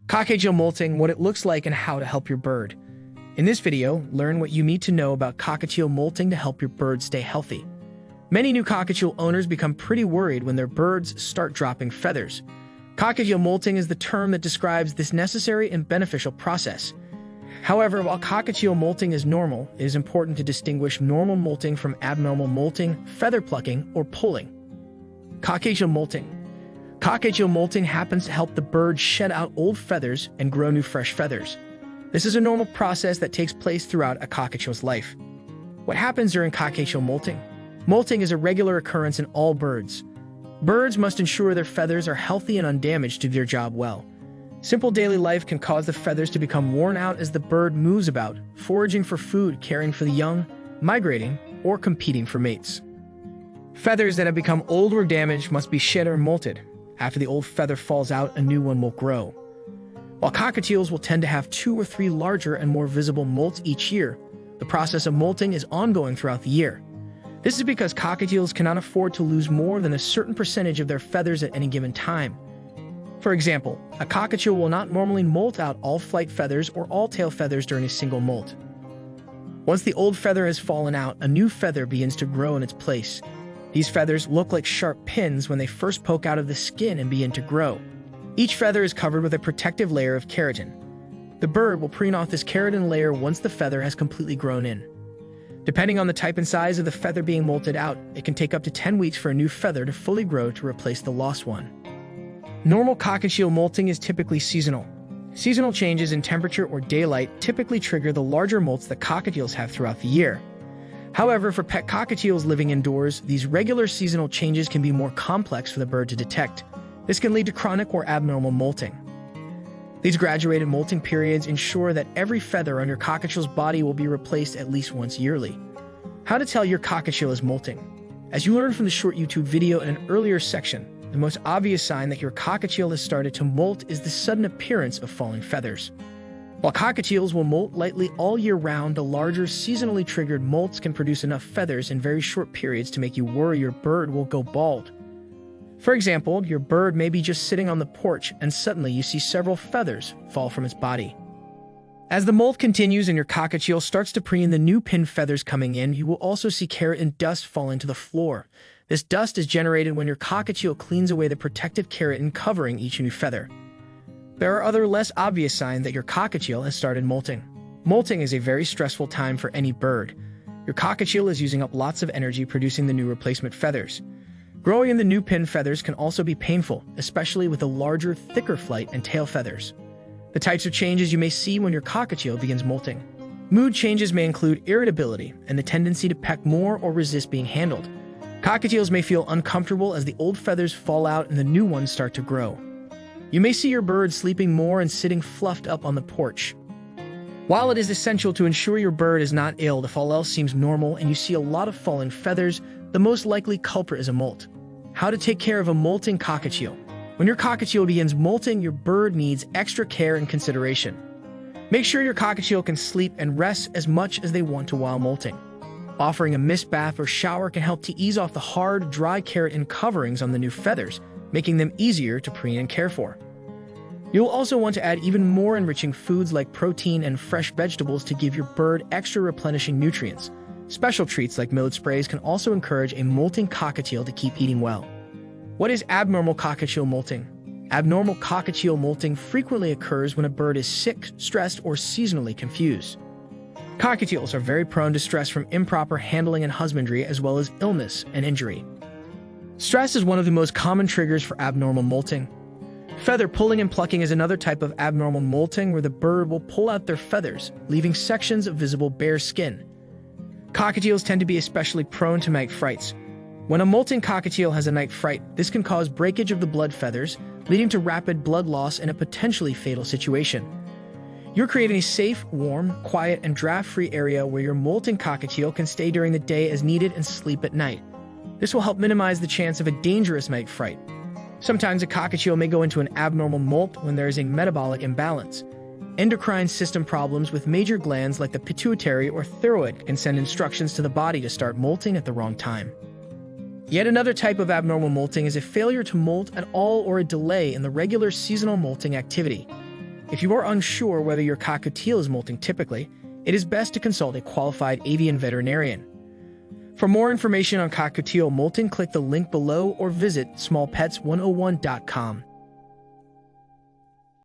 Cockatiel molting, what it looks like and how to help your bird. In this video, learn what you need to know about cockatiel molting to help your bird stay healthy. Many new cockatiel owners become pretty worried when their birds start dropping feathers. Cockatiel molting is the term that describes this necessary and beneficial process. However, while cockatiel molting is normal, it is important to distinguish normal molting from abnormal molting, feather plucking, or pulling. Cockatiel molting. Cockatiel molting happens to help the bird shed out old feathers and grow new fresh feathers. This is a normal process that takes place throughout a cockatiel's life. What happens during cockatiel molting? Molting is a regular occurrence in all birds. Birds must ensure their feathers are healthy and undamaged to do their job well. Simple daily life can cause the feathers to become worn out as the bird moves about, foraging for food, caring for the young, migrating, or competing for mates. Feathers that have become old or damaged must be shed or molted. After the old feather falls out, a new one will grow. While cockatiels will tend to have 2 or 3 larger and more visible molts each year, the process of molting is ongoing throughout the year. This is because cockatiels cannot afford to lose more than a certain percentage of their feathers at any given time. For example, a cockatiel will not normally molt out all flight feathers or all tail feathers during a single molt. Once the old feather has fallen out, a new feather begins to grow in its place. These feathers look like sharp pins when they first poke out of the skin and begin to grow. Each feather is covered with a protective layer of keratin. The bird will preen off this keratin layer once the feather has completely grown in. Depending on the type and size of the feather being molted out, it can take up to 10 weeks for a new feather to fully grow to replace the lost one. Normal cockatiel molting is typically seasonal. Seasonal changes in temperature or daylight typically trigger the larger molts that cockatiels have throughout the year. However, for pet cockatiels living indoors, these regular seasonal changes can be more complex for the bird to detect. This can lead to chronic or abnormal molting. These graduated molting periods ensure that every feather on your cockatiel's body will be replaced at least once yearly. How to tell your cockatiel is molting. As you learned from the short YouTube video in an earlier section, the most obvious sign that your cockatiel has started to molt is the sudden appearance of falling feathers. While cockatiels will molt lightly all year round, the larger seasonally triggered molts can produce enough feathers in very short periods to make you worry your bird will go bald. For example, your bird may be just sitting on the porch and suddenly you see several feathers fall from its body. As the molt continues and your cockatiel starts to preen the new pin feathers coming in, you will also see keratin dust fall into the floor. This dust is generated when your cockatiel cleans away the protective keratin covering each new feather. There are other less obvious signs that your cockatiel has started molting. Molting is a very stressful time for any bird. Your cockatiel is using up lots of energy producing the new replacement feathers. Growing in the new pin feathers can also be painful, especially with the larger, thicker flight and tail feathers. The types of changes you may see when your cockatiel begins molting. Mood changes may include irritability and the tendency to peck more or resist being handled. Cockatiels may feel uncomfortable as the old feathers fall out and the new ones start to grow. You may see your bird sleeping more and sitting fluffed up on the porch. While it is essential to ensure your bird is not ill, if all else seems normal and you see a lot of fallen feathers, the most likely culprit is a molt. How to take care of a molting cockatiel. When your cockatiel begins molting, your bird needs extra care and consideration. Make sure your cockatiel can sleep and rest as much as they want to while molting. Offering a mist bath or shower can help to ease off the hard, dry keratin coverings on the new feathers, making them easier to preen and care for. You'll also want to add even more enriching foods like protein and fresh vegetables to give your bird extra replenishing nutrients. Special treats like millet sprays can also encourage a molting cockatiel to keep eating well. What is abnormal cockatiel molting? Abnormal cockatiel molting frequently occurs when a bird is sick, stressed, or seasonally confused. Cockatiels are very prone to stress from improper handling and husbandry, as well as illness and injury. Stress is one of the most common triggers for abnormal molting. Feather pulling and plucking is another type of abnormal molting where the bird will pull out their feathers, leaving sections of visible bare skin. Cockatiels tend to be especially prone to night frights. When a molting cockatiel has a night fright, this can cause breakage of the blood feathers, leading to rapid blood loss and a potentially fatal situation. You're creating a safe, warm, quiet, and draft-free area where your molting cockatiel can stay during the day as needed and sleep at night. This will help minimize the chance of a dangerous night fright. Sometimes a cockatiel may go into an abnormal molt when there is a metabolic imbalance. Endocrine system problems with major glands like the pituitary or thyroid can send instructions to the body to start molting at the wrong time. Yet another type of abnormal molting is a failure to molt at all or a delay in the regular seasonal molting activity. If you are unsure whether your cockatiel is molting typically, it is best to consult a qualified avian veterinarian. For more information on cockatiel molting, click the link below or visit smallpets101.com.